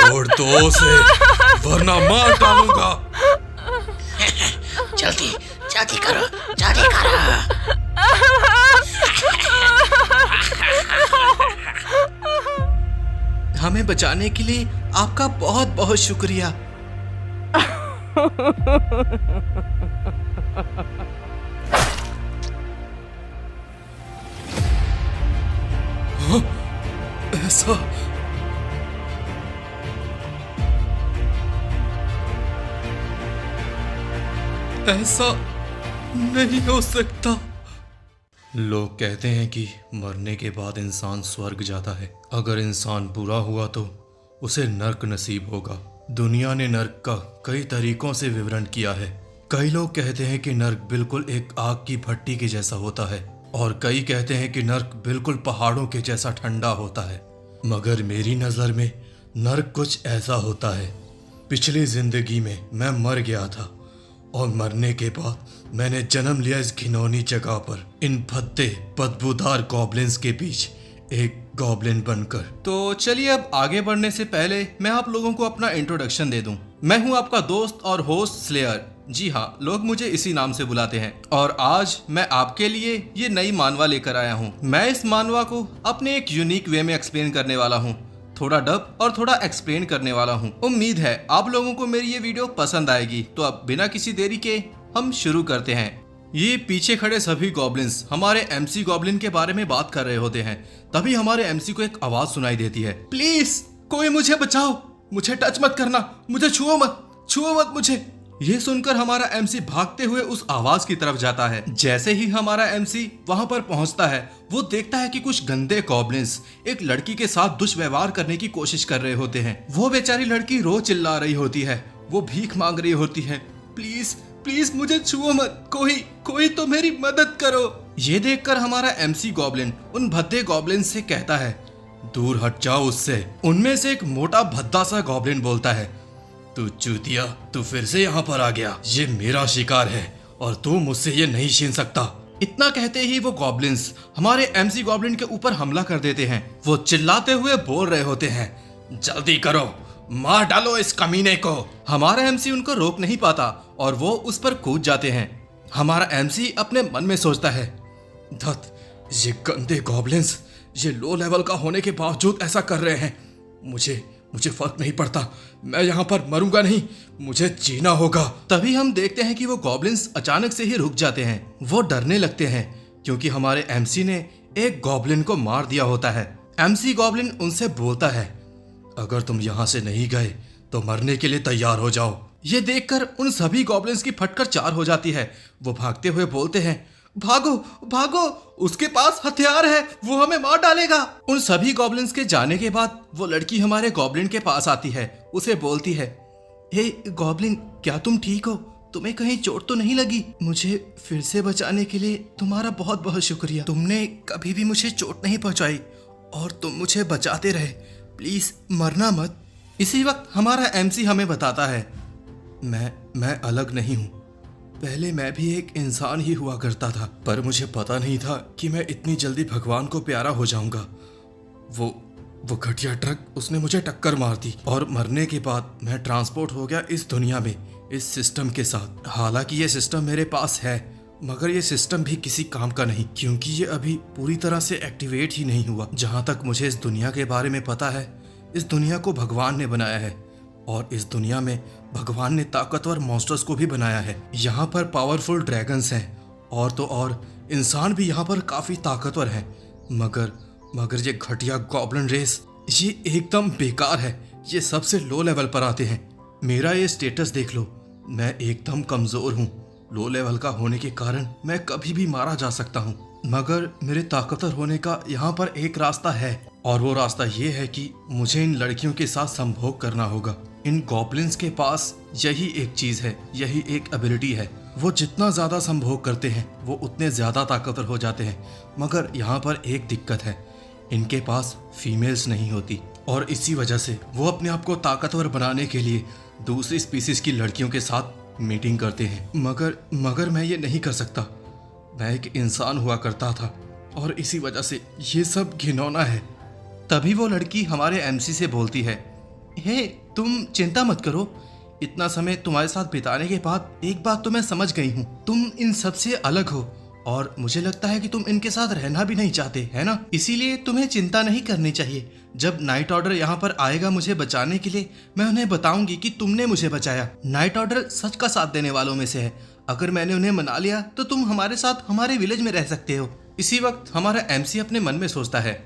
छोड़ दो उसे, वरना मार डालूंगा। जल्दी जल्दी करो, जल्दी करो। हमें बचाने के लिए आपका बहुत बहुत शुक्रिया। ऐसा ऐसा नहीं हो सकता। लोग कहते हैं कि मरने के बाद इंसान स्वर्ग जाता है। अगर इंसान बुरा हुआ तो उसे नर्क नसीब होगा। दुनिया ने नर्क का कई तरीकों से विवरण किया है। कई लोग कहते हैं कि नर्क बिल्कुल एक आग की भट्टी के जैसा होता है, और कई कहते हैं कि नर्क बिल्कुल पहाड़ों के जैसा ठंडा होता है। मगर मेरी नज़र में नर्क कुछ ऐसा होता है। पिछली जिंदगी में मैं मर गया था, और मरने के बाद मैंने जन्म लिया इस घिनौनी जगह पर, इन भद्दे बदबूदार गॉब्लिन्स के बीच एक गॉब्लिन बनकर। तो चलिए, अब आगे बढ़ने से पहले मैं आप लोगों को अपना इंट्रोडक्शन दे दूं। मैं हूं आपका दोस्त और होस्ट स्लेयर। जी हाँ, लोग मुझे इसी नाम से बुलाते हैं। और आज मैं आपके लिए ये नई मानवा लेकर आया हूँ। मैं इस मानवा को अपने एक यूनिक वे में एक्सप्लेन करने वाला हूँ। थोड़ा डब और थोड़ा एक्सप्लेन करने वाला हूँ। उम्मीद है आप लोगों को मेरी ये वीडियो पसंद आएगी। तो अब बिना किसी देरी के हम शुरू करते हैं। ये पीछे खड़े सभी गॉब्लिन्स हमारे एमसी गॉब्लिन के बारे में बात कर रहे होते हैं। तभी हमारे एमसी को एक आवाज सुनाई देती है, प्लीज कोई मुझे बचाओ, मुझे टच मत करना, मुझे छुओ मत मुझे। ये सुनकर हमारा एमसी भागते हुए उस आवाज की तरफ जाता है। जैसे ही हमारा एमसी वहां पर पहुंचता है, वो देखता है कि कुछ गंदे गॉब्लिन्स एक लड़की के साथ दुष्व्यवहार करने की कोशिश कर रहे होते हैं। वो बेचारी लड़की रो चिल्ला रही होती है, वो भीख मांग रही होती है, प्लीज प्लीज मुझे छुओ मत, कोई तो मेरी मदद करो। ये देखकर हमारा एमसी गॉब्लिन उन भद्दे गॉब्लिन से कहता है, दूर हट जाओ उससे। उनमें से एक मोटा भद्दा सा गॉब्लिन बोलता है, तू चूतिया, तू फिर से यहाँ पर आ गया। ये मेरा शिकार है और तू मुझसे ये नहीं छीन सकता। इतना कहते ही वो गॉब्लिन्स हमारे एमसी गॉब्लिन के ऊपर हमला कर देते हैं। वो चिल्लाते हुए बोल रहे होते हैं, जल्दी करो, मार डालो इस कमीने को। हमारा एमसी उनको रोक नहीं पाता और वो उस पर कूद जाते हैं। हमारा एमसी अपने मन में सोचता है, धत, ये गंदे गॉब्लिन्स ये लो लेवल का होने के बावजूद ऐसा कर रहे हैं। मुझे फर्क नहीं पड़ता, मैं यहाँ पर मरूंगा नहीं, मुझे जीना होगा। तभी हम देखते हैं कि वो गॉब्लिन्स अचानक से ही रुक जाते हैं। वो डरने लगते हैं क्योंकि हमारे एमसी ने एक गॉब्लिन को मार दिया होता है। एमसी गॉब्लिन उनसे बोलता है, अगर तुम यहाँ से नहीं गए तो मरने के लिए तैयार हो जाओ। ये देखकर उन सभी गॉब्लिन्स की फटकर चार हो जाती है। वो भागते हुए बोलते हैं, भागो भागो, उसके पास हथियार है, वो हमें मार डालेगा। उन सभी गॉब्लिन्स के जाने के बाद वो लड़की हमारे गॉब्लिन के पास आती है। उसे बोलती है, हे गॉब्लिन, क्या तुम ठीक हो? तुम्हें कहीं चोट तो नहीं लगी? मुझे फिर से बचाने के लिए तुम्हारा बहुत बहुत शुक्रिया। तुमने कभी भी मुझे चोट नहीं पहुंचाई और तुम मुझे बचाते रहे, प्लीज मरना मत। इसी वक्त हमारा एमसी हमें बताता है, मैं अलग नहीं हूँ। पहले मैं भी एक इंसान ही हुआ करता था, पर मुझे पता नहीं था कि मैं इतनी जल्दी भगवान को प्यारा हो जाऊंगा। वो घटिया ट्रक, उसने मुझे टक्कर मार दी और मरने के बाद मैं ट्रांसपोर्ट हो गया इस दुनिया में, इस सिस्टम के साथ। हालांकि ये सिस्टम मेरे पास है, मगर ये सिस्टम भी किसी काम का नहीं, क्योंकि ये अभी पूरी तरह से एक्टिवेट ही नहीं हुआ। जहाँ तक मुझे इस दुनिया के बारे में पता है, इस दुनिया को भगवान ने बनाया है, और इस दुनिया में भगवान ने ताकतवर मॉन्स्टर्स को भी बनाया है। यहाँ पर पावरफुल ड्रैगन्स हैं, और तो और इंसान भी यहाँ पर काफ़ी ताकतवर हैं। मगर ये घटिया गॉब्लिन रेस, ये एकदम बेकार है। ये सबसे लो लेवल पर आते हैं। मेरा ये स्टेटस देख लो, मैं एकदम कमज़ोर हूँ। लो लेवल का होने के कारण मैं कभी भी मारा जा सकता हूँ, मगर मेरे ताकतवर होने का यहाँ पर एक रास्ता है, और वो रास्ता ये है कि मुझे इन लड़कियों के साथ संभोग करना होगा। इन गॉब्लिन्स के पास यही एक चीज़ है, यही एक एबिलिटी है। वो जितना ज़्यादा संभोग करते हैं वो उतने ज़्यादा ताकतवर हो जाते हैं। मगर यहाँ पर एक दिक्कत है, इनके पास फीमेल्स नहीं होती, और इसी वजह से वो अपने आप को ताकतवर बनाने के लिए दूसरी स्पीसीज की लड़कियों के साथ मीटिंग करते हैं। मगर मैं ये नहीं कर सकता। मैं एक इंसान हुआ करता था, और इसी वजह से ये सब घिनौना है। तभी वो लड़की हमारे एमसी से बोलती है, हे तुम चिंता मत करो, इतना समय तुम्हारे साथ बिताने के बाद एक बात तो मैं समझ गई हूँ, तुम इन सब से अलग हो और मुझे लगता है कि तुम इनके साथ रहना भी नहीं चाहते, है ना? इसीलिए तुम्हें चिंता नहीं करनी चाहिए। जब नाइट ऑर्डर यहाँ पर आएगा मुझे बचाने के लिए, मैं उन्हें बताऊंगी कि तुमने मुझे बचाया। नाइट ऑर्डर सच का साथ देने वालों में से है। अगर मैंने उन्हें मना लिया तो तुम हमारे साथ हमारे विलेज में रह सकते हो। इसी वक्त हमारा एमसी अपने मन में सोचता है,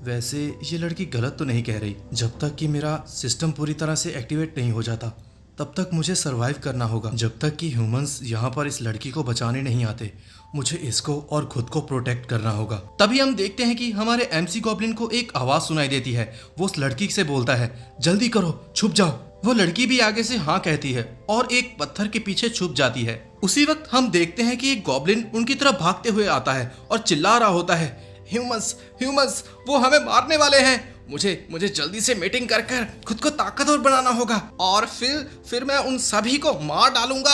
वैसे ये लड़की गलत तो नहीं कह रही। जब तक कि मेरा सिस्टम पूरी तरह से एक्टिवेट नहीं हो जाता तब तक मुझे सरवाइव करना होगा। जब तक कि ह्यूमंस यहाँ पर इस लड़की को बचाने नहीं आते, मुझे इसको और खुद को प्रोटेक्ट करना होगा। तभी हम देखते हैं कि हमारे एमसी गॉब्लिन को एक आवाज सुनाई देती है। वो उस लड़की से बोलता है, जल्दी करो, छुप जाओ। वो लड़की भी आगे से हाँ कहती है और एक पत्थर के पीछे छुप जाती है। उसी वक्त हम देखते हैं कि एक गॉब्लिन उनकी तरफ भागते हुए आता है और चिल्ला रहा होता है, ह्यूमंस ह्यूमंस, वो हमें मारने वाले हैं। मुझे जल्दी से मीटिंग कर कर खुद को ताकतवर बनाना होगा और फिर मैं उन सभी को मार डालूंगा।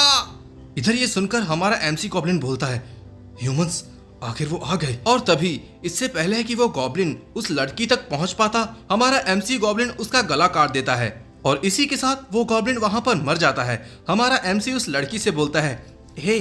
इधर ये सुनकर हमारा एमसी गॉब्लिन बोलता है, ह्यूमंस आखिर वो आ गए। और तभी इससे पहले कि वो गॉब्लिन उस लड़की तक पहुंच पाता, हमारा एमसी गॉब्लिन उसका गला काट देता है और इसी के साथ वो गॉब्लिन वहां पर मर जाता है। हमारा एमसी उस लड़की से बोलता है, हे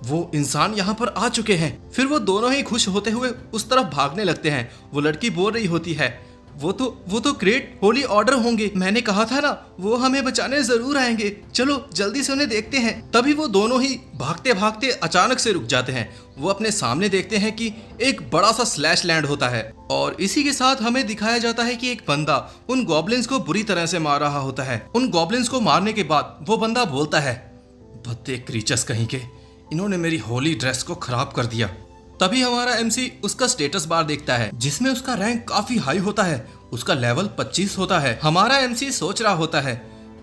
वो इंसान यहाँ पर आ चुके हैं। फिर वो दोनों ही खुश होते हुए उस तरफ भागने लगते हैं। वो लड़की बोल रही होती है, वो तो ग्रेट होली ऑर्डर होंगे, मैंने कहा था ना वो हमें बचाने जरूर आएंगे, चलो जल्दी से उन्हें देखते हैं। तभी वो दोनों ही भागते भागते अचानक से रुक जाते हैं। वो अपने सामने देखते हैं कि एक बड़ा सा स्लैश लैंड होता है और इसी के साथ हमें दिखाया जाता है कि एक बंदा उन गॉब्लिन्स को बुरी तरह से मार रहा होता है। उन गॉब्लिन्स को मारने के बाद वो बंदा बोलता है, भद्दे क्रीचर्स कहीं के, इन्होंने मेरी होली ड्रेस को खराब कर दिया। तभी हमारा एमसी उसका स्टेटस बार देखता है जिसमें उसका रैंक काफी हाई होता है, उसका लेवल 25 होता है। हमारा एमसी सोच रहा होता है,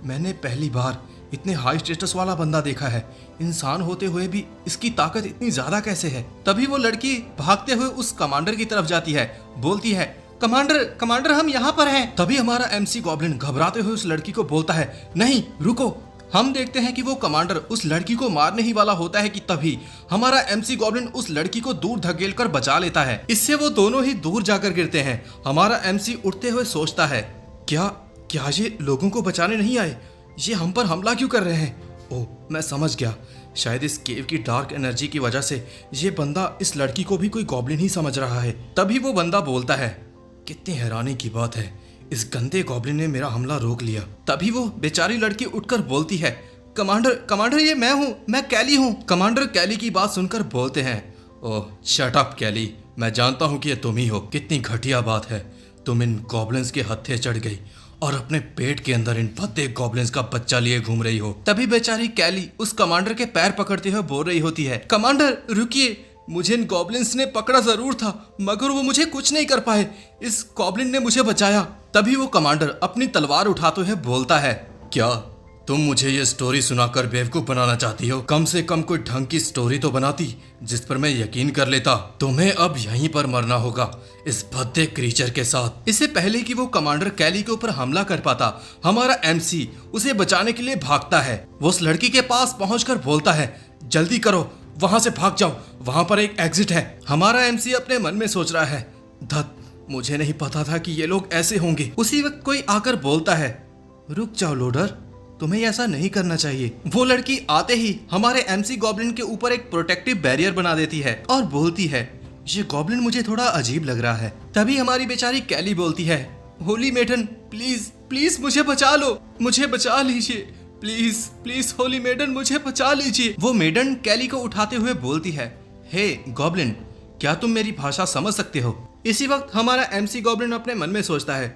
मैंने पहली बार इतने हाई स्टेटस वाला बंदा देखा है, इंसान होते हुए भी इसकी ताकत इतनी ज्यादा कैसे है। तभी वो लड़की भागते हुए उस कमांडर की तरफ जाती है, बोलती है, कमांडर हम यहाँ पर हैं। तभी हमारा एमसी गॉब्लिन घबराते हुए उस लड़की को बोलता है, नहीं रुको। हम देखते हैं कि वो कमांडर उस लड़की को मारने ही वाला होता है कि तभी हमारा एमसी गॉब्लिन उस लड़की को दूर धकेलकर बचा लेता है। इससे वो दोनों ही दूर जाकर गिरते हैं। हमारा एमसी उठते हुए सोचता है, क्या ये लोगों को बचाने नहीं आए, ये हम पर हमला क्यों कर रहे हैं? ओह मैं समझ गया, शायद इस केव की डार्क एनर्जी की वजह से ये बंदा इस लड़की को भी कोई गॉब्लिन ही समझ रहा है। तभी वो बंदा बोलता है, कितनी हैरानी की बात है, इस गंदे गॉब्लिन ने मेरा हमला रोक लिया। तभी वो बेचारी लड़की उठकर बोलती है, कमांडर ये मैं हूँ, मैं कैली हूँ। कमांडर कैली की बात सुनकर बोलते हैं, ओह शट अप कैली, मैं जानता हूँ कि ये तुम ही हो। कितनी घटिया बात है, तुम इन गॉब्लिन्स के हत्थे चढ़ गई और अपने पेट के अंदर इन भद्दे गॉब्लिन्स का बच्चा लिए घूम रही हो। तभी बेचारी कैली उस कमांडर के पैर पकड़ते हुए बोल रही होती है, कमांडर रुकिए, मुझे इन गॉब्लिन्स ने पकड़ा जरूर था मगर वो मुझे कुछ नहीं कर पाए, इस गॉब्लिन ने मुझे बचाया। तभी वो कमांडर अपनी तलवार उठाते हुए बोलता है, क्या तुम मुझे ये स्टोरी सुनाकर बेवकूफ बनाना चाहती हो? कम से कम कोई ढंग की स्टोरी तो बनाती जिस पर मैं यकीन कर लेता। तुम्हें अब यहीं पर मरना होगा इस भद्दे क्रीचर के साथ। इससे पहले कि वो कमांडर कैली के ऊपर हमला कर पाता, हमारा एमसी उसे बचाने के लिए भागता है। वो उस लड़की के पास पहुंचकर बोलता है, जल्दी करो, वहां से भाग जाओ, वहां पर एक एग्जिट है। हमारा एमसी अपने मन में सोच रहा है, धत, मुझे नहीं पता था कि ये लोग ऐसे होंगे। उसी वक्त कोई आकर बोलता है, रुक जाओ लोडर, तुम्हें ऐसा नहीं करना चाहिए। वो लड़की आते ही हमारे एमसी गॉब्लिन के ऊपर एक प्रोटेक्टिव बैरियर बना देती है और बोलती है, ये गॉब्लिन मुझे थोड़ा अजीब लग रहा है। तभी हमारी बेचारी कैली बोलती है, होली मेडन प्लीज मुझे बचा लो, मुझे बचा लीजिए, प्लीज होली मेडन मुझे बचा लीजिए। वो मेडन कैली को उठाते हुए बोलती है, हे गॉब्लिन, क्या तुम मेरी भाषा समझ सकते हो? इसी वक्त हमारा एमसी गॉब्लिन अपने मन में सोचता है,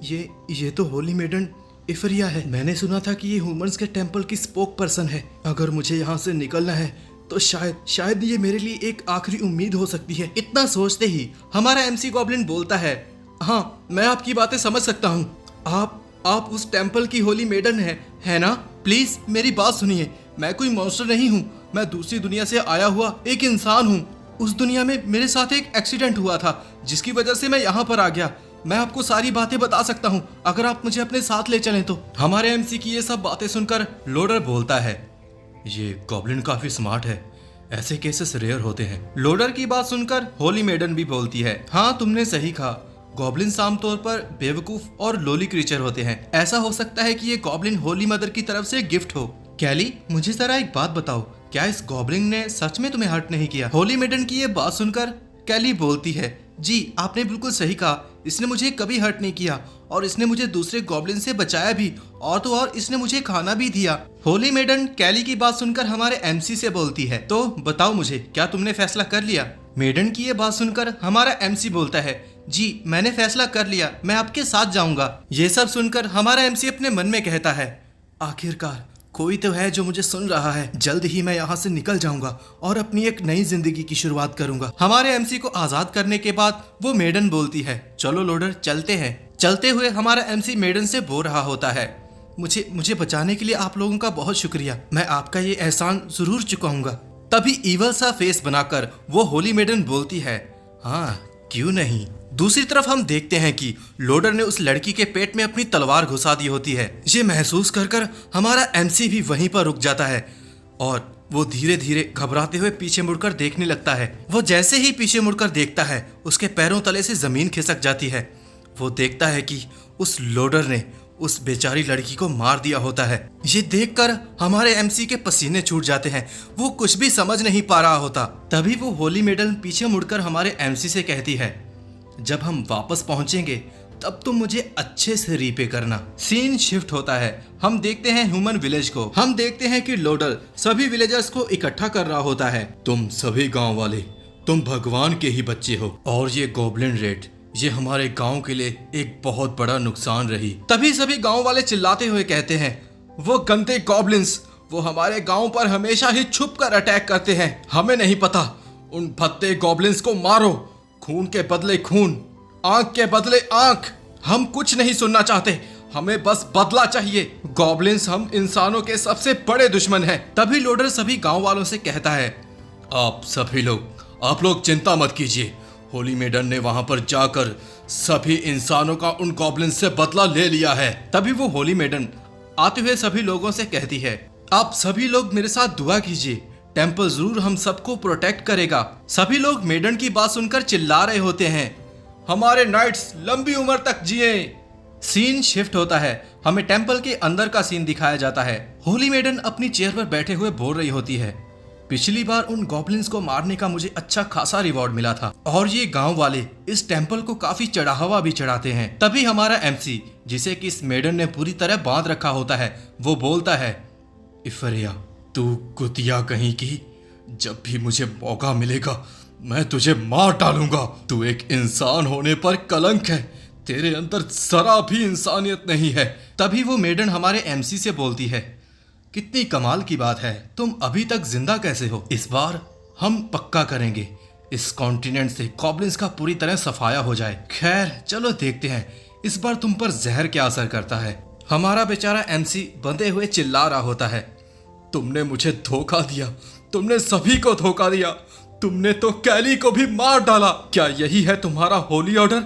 ये तो होली मेडन इफरिया है। मैंने सुना था कि ये ह्यूमंस के टेंपल की स्पोक पर्सन है। अगर मुझे यहाँ से निकलना है तो शायद ये मेरे लिए एक आखिरी उम्मीद हो सकती है। इतना सोचते ही हमारा एमसी गॉब्लिन बोलता है, हाँ मैं आपकी बातें समझ सकता हूँ, आप उस टेंपल की होली मेडन है ना? प्लीज मेरी बात सुनिए, मैं कोई मॉन्स्टर नहीं हूँ, मैं दूसरी दुनिया से आया हुआ एक इंसान हूँ। उस दुनिया में मेरे साथ एक एक्सीडेंट हुआ था जिसकी वजह से मैं यहाँ पर आ गया। मैं आपको सारी बातें बता सकता हूँ अगर आप मुझे अपने साथ ले चलें तो। हमारे एमसी की ये सब बातें सुनकर लोडर बोलता है, ये गॉब्लिन काफी स्मार्ट है, ऐसे केसेस रेयर होते हैं। लोडर की बात सुनकर होली मेडन भी बोलती है, हाँ तुमने सही कहा, गॉब्लिन्स आमतौर पर बेवकूफ और लोली क्रीचर होते हैं। ऐसा हो सकता है कि ये गॉब्लिन होली मदर की तरफ से गिफ्ट हो। कैली, मुझे जरा एक बात बताओ, क्या इस गॉब्लिन ने सच में तुम्हें हर्ट नहीं किया? होली मेडन की ये बात सुनकर कैली बोलती है, जी आपने बिल्कुल सही कहा, इसने मुझे कभी हर्ट नहीं किया और इसने मुझे दूसरे गॉब्लिन से बचाया भी, और तो और इसने मुझे खाना भी दिया। होली मेडन कैली की बात सुनकर हमारे एमसी से बोलती है, तो बताओ मुझे, क्या तुमने फैसला कर लिया? मेडन की ये बात सुनकर हमारा एमसी बोलता है, जी मैंने फैसला कर लिया, मैं आपके साथ जाऊंगा। ये सब सुनकर हमारा एमसी अपने मन में कहता है, आखिरकार कोई तो है जो मुझे सुन रहा है, जल्द ही मैं यहाँ से निकल जाऊंगा और अपनी एक नई जिंदगी की शुरुआत करूंगा। हमारे एमसी को आजाद करने के बाद वो मेडन बोलती है, चलो लोडर चलते हैं। चलते हुए हमारा एमसी मेडन से बोल रहा होता है, मुझे बचाने के लिए आप लोगों का बहुत शुक्रिया, मैं आपका ये एहसान जरूर चुकाऊंगा। तभी ईवल सा फेस बनाकर वो होली मेडन बोलती है, हाँ क्यों नहीं। दूसरी तरफ हम देखते हैं कि लोडर ने उस लड़की के पेट में अपनी तलवार घुसा दी होती है। ये महसूस कर हमारा एमसी भी वहीं पर रुक जाता है और वो धीरे धीरे घबराते हुए पीछे मुड़कर देखने लगता है। वो जैसे ही पीछे मुड़कर देखता है, उसके पैरों तले से जमीन खिसक जाती है। वो देखता है कि उस लोडर ने उस बेचारी लड़की को मार दिया होता है। ये देखकर हमारे एमसी के पसीने छूट जाते हैं, वो कुछ भी समझ नहीं पा रहा होता। तभी वो होली मेडन पीछे मुड़कर हमारे एमसी से कहती है, जब हम वापस पहुंचेंगे तब तुम मुझे अच्छे से रीपे करना। सीन शिफ्ट होता है, हम देखते हैं ह्यूमन विलेज को। हम देखते हैं कि लोडर सभी विलेजर्स को इकट्ठा कर रहा होता है, तुम सभी गांव वाले, तुम भगवान के ही बच्चे हो और ये गॉब्लिन रेड, ये हमारे गांव के लिए एक बहुत बड़ा नुकसान रही। तभी सभी गांव वाले चिल्लाते हुए कहते हैं, वो गंदे गॉब्लिन्स, वो हमारे गांव पर हमेशा ही छुप कर अटैक करते हैं, हमें नहीं पता, उन भद्दे गॉब्लिन्स को मारो, खून के बदले खून, आंख के बदले आंख, हम कुछ नहीं सुनना चाहते, हमें बस बदला चाहिए। गॉब्लिन्स हम इंसानों के सबसे बड़े दुश्मन हैं। तभी लोडर सभी गांव वालों से कहता है, आप लोग चिंता मत कीजिए, होली मेडन ने वहां पर जाकर सभी इंसानों का उन गॉब्लिन से बदला ले लिया है। तभी वो होली मेडन आते हुए सभी लोगों से कहती है, आप सभी लोग मेरे साथ दुआ कीजिए, टेम्पल जरूर हम सबको प्रोटेक्ट करेगा। सभी लोग मेडन की बात सुनकर चिल्ला रहे होते हैं, हमारे नाइट्स लंबी उम्र तक जिए। सीन शिफ्ट होता है, हमें टेम्पल के अंदर का सीन दिखाया जाता है। होली मेडन अपनी चेयर पर बैठे हुए बोल रही होती है, पिछली बार उन गॉब्लिन्स को मारने का मुझे अच्छा खासा रिवॉर्ड मिला था और ये गांव वाले इस टेम्पल को काफी चढ़ावा भी चढ़ाते हैं। तभी हमारा एमसी, जिसे कि इस मेडन ने पूरी तरह बांध रखा होता है, वो बोलता है, इफरिया तू कुतिया कहीं की, जब भी मुझे मौका मिलेगा मैं तुझे मार डालूंगा। तू एक इंसान होने पर कलंक है, तेरे अंदर जरा भी इंसानियत नहीं है। तभी वो मेडन हमारे एमसी से बोलती है, कितनी कमाल की बात है, तुम अभी तक जिंदा कैसे हो? इस बार हम पक्का करेंगे इस कॉन्टिनेंट से गॉब्लिन्स का पूरी तरह सफाया हो जाए। खैर चलो देखते हैं इस बार तुम पर जहर क्या असर करता है। हमारा बेचारा एमसी बंधे हुए चिल्ला रहा होता है, तुमने मुझे धोखा दिया, तुमने सभी को धोखा दिया, तुमने तो कैली को भी मार डाला। क्या यही है तुम्हारा होली ऑर्डर?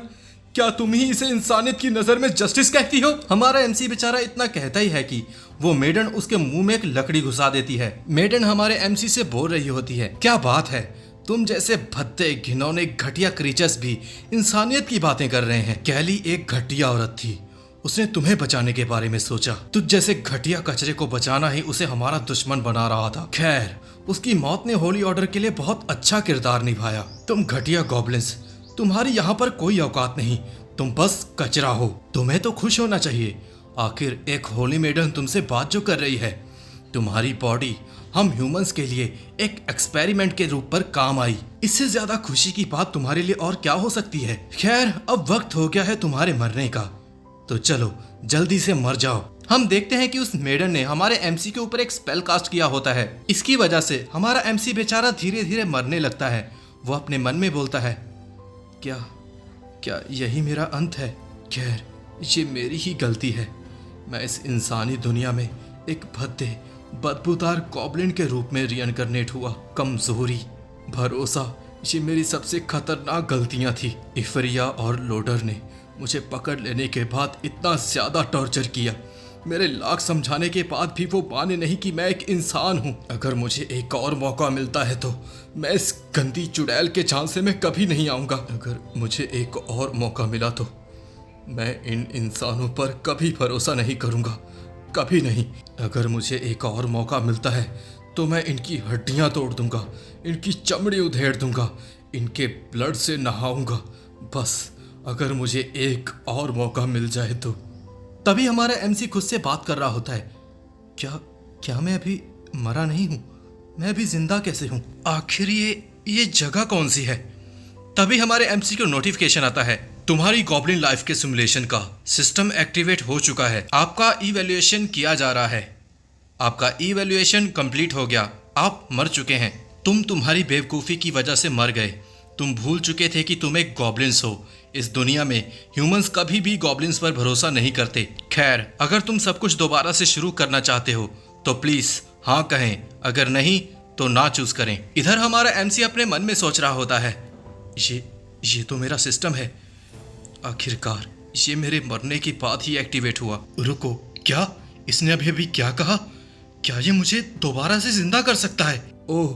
क्या तुम ही इसे इंसानियत की नजर में जस्टिस कहती हो? हमारा एमसी बेचारा इतना कहता ही है कि वो मेडन उसके मुंह में एक लकड़ी घुसा देती है। मेडन हमारे एमसी से बोल रही होती है, क्या बात है, तुम जैसे भद्दे घिनौने घटिया क्रीचर्स भी इंसानियत की बातें कर रहे हैं। कैली एक घटिया औरत थी, उसने तुम्हें बचाने के बारे में सोचा, तुझ जैसे घटिया कचरे को बचाना ही उसे हमारा दुश्मन बना रहा था। खैर उसकी मौत ने होली ऑर्डर के लिए बहुत अच्छा किरदार निभाया। तुम घटिया गॉब्लिन्स, तुम्हारी यहाँ पर कोई औकात नहीं, तुम बस कचरा हो। तुम्हें तो खुश होना चाहिए, आखिर एक होली मेडन तुमसे बात जो कर रही है। तुम्हारी बॉडी हम ह्यूमंस के लिए एक एक्सपेरिमेंट के रूप पर काम आई, इससे ज्यादा खुशी की बात तुम्हारे लिए और क्या हो सकती है। खैर अब वक्त हो गया है तुम्हारे मरने का, तो चलो जल्दी से मर जाओ। हम देखते हैं कि उस मेडन ने हमारे एमसी के ऊपर एक स्पेल कास्ट किया होता है। इसकी वजह से हमारा एमसी बेचारा धीरे धीरे मरने लगता है। वो अपने मन में बोलता है, क्या यही मेरा अंत है? खैर ये मेरी ही गलती है, मैं इस इंसानी दुनिया में एक भद्दे बदबूदार गॉब्लिन के रूप में रिइनकार्नेट हुआ। कमजोरी, भरोसा, ये मेरी सबसे खतरनाक गलतियां थी। इफरिया और लोडर ने मुझे पकड़ लेने के बाद इतना ज्यादा टॉर्चर किया मेरे लाख समझाने के बाद भी वो माने नहीं कि मैं एक इंसान हूँ। अगर मुझे एक और मौका मिलता है तो मैं इस गंदी चुड़ैल के झांसे में कभी नहीं आऊँगा। अगर मुझे एक और मौका मिला तो मैं इन इंसानों पर कभी भरोसा नहीं करूँगा, कभी नहीं। अगर मुझे एक और मौका मिलता है तो मैं इनकी हड्डियाँ तोड़ दूँगा, इनकी चमड़ी उधेड़ दूँगा, इनके ब्लड से नहाऊँगा। बस अगर मुझे एक और मौका मिल जाए तो। तभी हमारा एमसी खुद से बात कर रहा होता है, क्या मैं अभी मरा नहीं हूँ? मैं अभी जिंदा कैसे हूँ? आखिर ये जगह कौन सी है? तभी हमारे एमसी को नोटिफिकेशन आता है, तुम्हारी गॉब्लिन लाइफ के सिमुलेशन का सिस्टम एक्टिवेट हो चुका है, आपका इवैल्यूएशन किया जा रहा है। आपका इवैल्यूएशन कंप्लीट हो गया, आप मर चुके हैं। तुम्हारी बेवकूफ़ी की वजह से मर गए। तुम भूल चुके थे कि तुम एक गॉब्लिन्स हो। इस दुनिया में ह्यूमंस कभी भी गॉब्लिन्स पर भरोसा नहीं करते। खैर, अगर तुम सब कुछ दोबारा से शुरू करना चाहते हो तो प्लीज़ हाँ कहें, अगर नहीं तो ना चूज करें। इधर हमारा एमसी अपने मन में सोच रहा होता है, ये तो मेरा सिस्टम है, आखिरकार ये मेरे मरने के बाद ही एक्टिवेट हुआ। रुको, क्या इसने अभी क्या कहा? क्या ये मुझे दोबारा से जिंदा कर सकता है? ओह,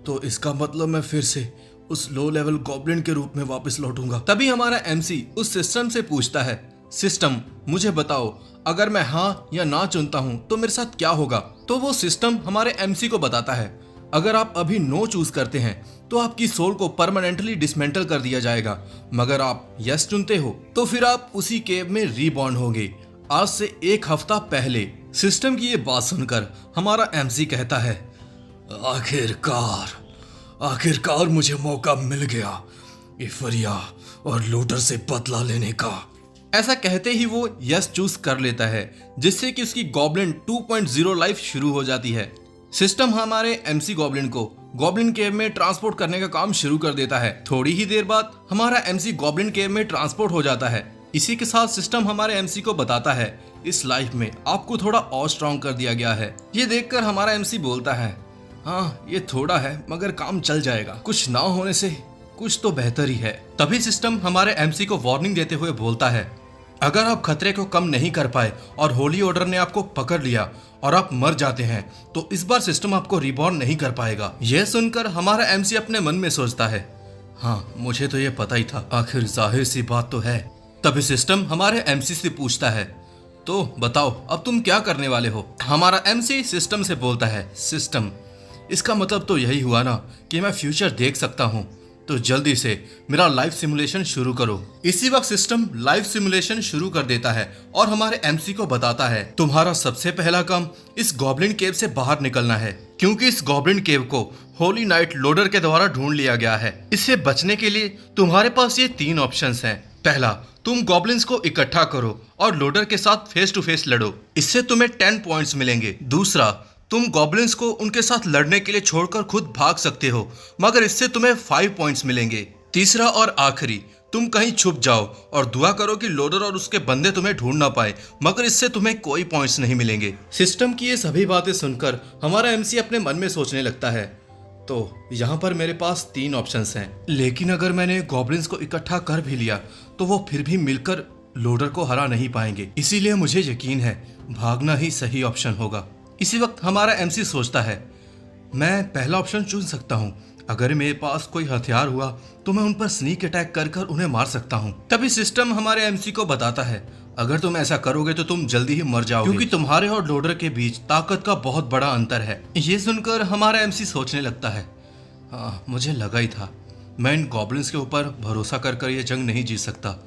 तो इसका मतलब मैं फिर से उस लो लेवल गॉब्लिन के रूप में वापस लौटूंगा। तभी हमारा एमसी उस सिस्टम से पूछता है, सिस्टम मुझे बताओ, अगर मैं हाँ या ना चुनता हूँ तो मेरे साथ क्या होगा? तो वो सिस्टम हमारे एमसी को बताता है, अगर आप अभी नो चूज करते हैं तो आपकी सोल को परमानेंटली डिसमेंटल कर दिया जाएगा, मगर आप यस चुनते हो तो फिर आप उसी केव में रीबॉर्न होंगे आज से 1 हफ्ता पहले। सिस्टम की ये बात सुनकर हमारा एमसी कहता है, आखिरकार मुझे मौका मिल गया इफरिया और लूटर से बदला लेने का। ऐसा कहते ही वो यस चूज कर लेता है, जिससे कि उसकी गॉब्लिन 2.0 लाइफ शुरू हो जाती है। सिस्टम हमारे एमसी गॉब्लिन को गॉब्लिन केव में ट्रांसपोर्ट करने का काम शुरू कर देता है। थोड़ी ही देर बाद हमारा एमसी गॉब्लिन केव में ट्रांसपोर्ट हो जाता है। इसी के साथ सिस्टम हमारे एमसी को बताता है, इस लाइफ में आपको थोड़ा और स्ट्रॉन्ग कर दिया गया है। ये देखकर हमारा एमसी बोलता है, हाँ ये थोड़ा है मगर काम चल जाएगा, कुछ ना होने से कुछ तो बेहतर ही है। तभी सिस्टम हमारे एमसी को वार्निंग देते हुए बोलता है, अगर आप खतरे को कम नहीं कर पाए और होली ऑर्डर ने आपको पकड़ लिया और आप मर जाते हैं तो इस बार सिस्टम आपको रिबॉर्न नहीं कर पाएगा। यह सुनकर हमारा एमसी अपने मन में सोचता है, हाँ मुझे तो ये पता ही था, आखिर जाहिर सी बात तो है। तभी सिस्टम हमारे एमसी से पूछता है, तो बताओ अब तुम क्या करने वाले हो? हमारा एमसी सिस्टम से बोलता है, सिस्टम इसका मतलब तो यही हुआ ना कि मैं फ्यूचर देख सकता हूँ, तो जल्दी से मेरा लाइफ सिमुलेशन शुरू करो। इसी वक्त सिस्टम लाइफ सिमुलेशन शुरू कर देता है और हमारे एमसी को बताता है, तुम्हारा सबसे पहला काम इस गॉब्लिन केव से बाहर निकलना है, क्योंकि इस गॉब्लिन केव को होली नाइट लोडर के द्वारा ढूंढ लिया गया है। इससे बचने के लिए तुम्हारे पास ये 3 ऑप्शंस हैं। पहला, तुम गॉब्लिन्स को इकट्ठा करो और लोडर के साथ फेस टू फेस लड़ो, इससे तुम्हें 10 पॉइंट्स मिलेंगे। दूसरा, तुम गॉब्लिन्स को उनके साथ लड़ने के लिए छोड़कर खुद भाग सकते हो, मगर इससे तुम्हें 5 पॉइंट्स मिलेंगे। तीसरा और आखिरी, तुम कहीं छुप जाओ और दुआ करो कि लोडर और उसके बंदे तुम्हें ढूंढ ना पाए, मगर इससे तुम्हें कोई पॉइंट्स नहीं मिलेंगे। सिस्टम की ये सभी बातें सुनकर हमारा एमसी अपने मन में सोचने लगता है, तो यहाँ पर मेरे पास 3 ऑप्शंस हैं, लेकिन अगर मैंने गॉब्लिन्स को इकट्ठा कर भी लिया तो वो फिर भी मिलकर लोडर को हरा नहीं पाएंगे, इसीलिए मुझे यकीन है भागना ही सही ऑप्शन होगा। इसी वक्त हमारा एमसी सोचता है, मैं पहला ऑप्शन चुन सकता हूँ, अगर मेरे पास कोई हथियार हुआ तो मैं उन पर स्नीक अटैक कर कर उन्हें मार सकता हूँ। तभी सिस्टम हमारे एमसी को बताता है, अगर तुम ऐसा करोगे तो तुम जल्दी ही मर जाओगे, क्योंकि तुम्हारे और लोडर के बीच ताकत का बहुत बड़ा अंतर है। ये सुनकर हमारा एमसी सोचने लगता है, हाँ मुझे लगा ही था, मैं इन गॉब्लिन्स के ऊपर भरोसा कर कर ये जंग नहीं जीत सकता।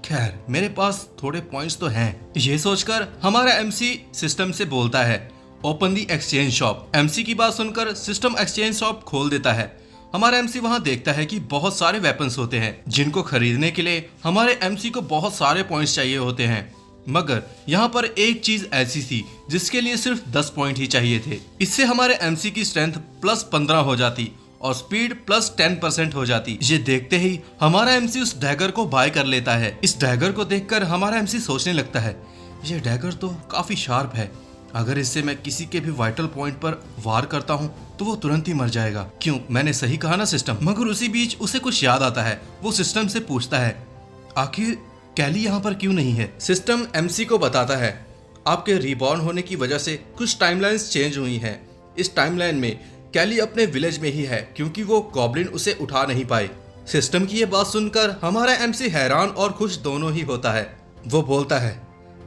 खैर मेरे पास थोड़े पॉइंट्स तो हैं। ये सोचकर हमारा एमसी सिस्टम से बोलता है, open the exchange shop. MC की बात सुनकर सिस्टम एक्सचेंज शॉप खोल देता है। हमारा एमसी वहां देखता है कि बहुत सारे वेपन्स होते हैं, जिनको खरीदने के लिए हमारे एमसी को बहुत सारे पॉइंट्स चाहिए होते हैं, मगर यहाँ पर एक चीज ऐसी थी जिसके लिए सिर्फ 10 पॉइंट ही चाहिए थे। इससे हमारे एमसी की स्ट्रेंथ +15 हो जाती और स्पीड +10% हो जाती। ये देखते ही हमारा एमसी उस डैगर को बाय कर लेता है। इस डैगर को देखकर हमारा एमसी सोचने लगता है, ये डैगर तो काफी शार्प है, अगर इससे मैं किसी के भी वाइटल पॉइंट पर वार करता हूँ तो वो तुरंत ही मर जाएगा। क्यों, मैंने सही कहा ना सिस्टम? मगर उसी बीच उसे कुछ याद आता है। वो सिस्टम से पूछता है, आखिर कैली यहाँ पर क्यों नहीं है? सिस्टम एमसी को बताता है, आपके रिबॉर्न होने की वजह से कुछ टाइमलाइंस चेंज हुई हैं। इस टाइमलाइन में कैली अपने विलेज में ही है क्योंकि वो गॉब्लिन उसे उठा नहीं पाए। सिस्टम की ये बात सुनकर हमारा एमसी हैरान और खुश दोनों ही होता है। वो बोलता है,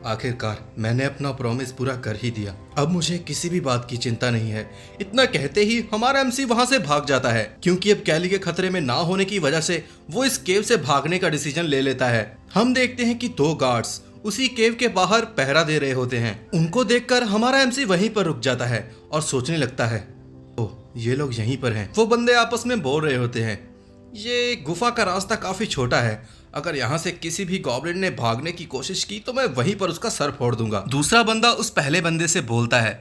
आखिरकार मैंने अपना प्रॉमिस पूरा कर ही दिया, अब मुझे किसी भी बात की चिंता नहीं है। इतना कहते ही हमारा एमसी वहां से भाग जाता है क्योंकि अब कैली के खतरे में ना होने की वजह से वो इस केव से भागने का डिसीजन ले लेता है। हम देखते हैं कि 2 गार्ड्स उसी केव के बाहर पहरा दे रहे होते हैं। उनको देखकर हमारा एमसी वहीं पर रुक जाता है और सोचने लगता है, ओह ये लोग यहीं पर हैं। वो बंदे आपस में बोल रहे होते हैं, ये गुफा का रास्ता काफी छोटा है, अगर यहाँ से किसी भी गॉब्लिन ने भागने की कोशिश की तो मैं वहीं पर उसका सर फोड़ दूंगा। दूसरा बंदा उस पहले बंदे से बोलता है,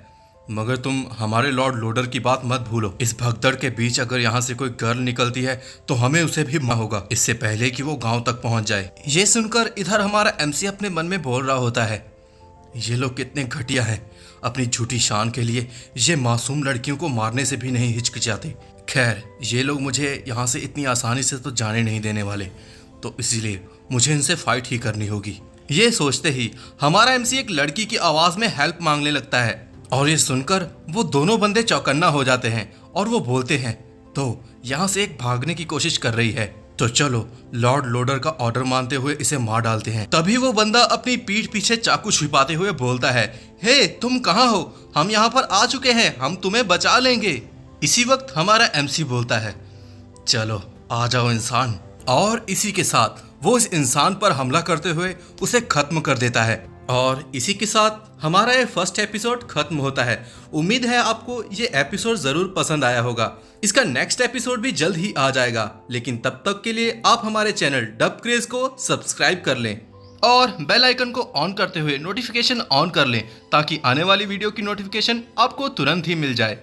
मगर तुम हमारे लॉर्ड लोडर की बात मत भूलो, इस भगदड़ के बीच अगर यहाँ से कोई गर्ल निकलती है तो हमें उसे भी मारना होगा इससे पहले कि वो गांव तक पहुंच जाए। ये सुनकर इधर हमारा एमसी अपने मन में बोल रहा होता है, ये लोग कितने घटिया हैं, अपनी झूठी शान के लिए ये मासूम लड़कियों को मारने से भी नहीं हिचकिचाते। खैर ये लोग मुझे यहाँ से इतनी आसानी से तो जाने नहीं देने वाले, तो इसीलिए मुझे इनसे फाइट ही करनी होगी। ये सोचते ही हमारा एमसी एक लड़की की आवाज में हेल्प मांगने लगता है और ये सुनकर वो दोनों बंदे चौकन्ना हो जाते हैं और वो बोलते हैं, तो यहाँ से एक भागने की कोशिश कर रही है, तो चलो लॉर्ड लोडर का ऑर्डर मानते हुए इसे मार डालते हैं। तभी वो बंदा अपनी पीठ पीछे चाकू छिपाते हुए बोलता है, हे तुम कहाँ हो, हम यहाँ पर आ चुके हैं, हम तुम्हें बचा लेंगे। इसी वक्त हमारा एमसी बोलता है, चलो आ जाओ इंसान, और इसी के साथ वो इस इंसान पर हमला करते हुए उसे खत्म कर देता है। और इसी के साथ हमारा ये फर्स्ट एपिसोड खत्म होता है। उम्मीद है आपको ये एपिसोड जरूर पसंद आया होगा। इसका नेक्स्ट एपिसोड भी जल्द ही आ जाएगा, लेकिन तब तक के लिए आप हमारे चैनल डब क्रेज को सब्सक्राइब कर लें और बेल आइकन को ऑन करते हुए नोटिफिकेशन ऑन कर लें ताकि आने वाली वीडियो की नोटिफिकेशन आपको तुरंत ही मिल जाए।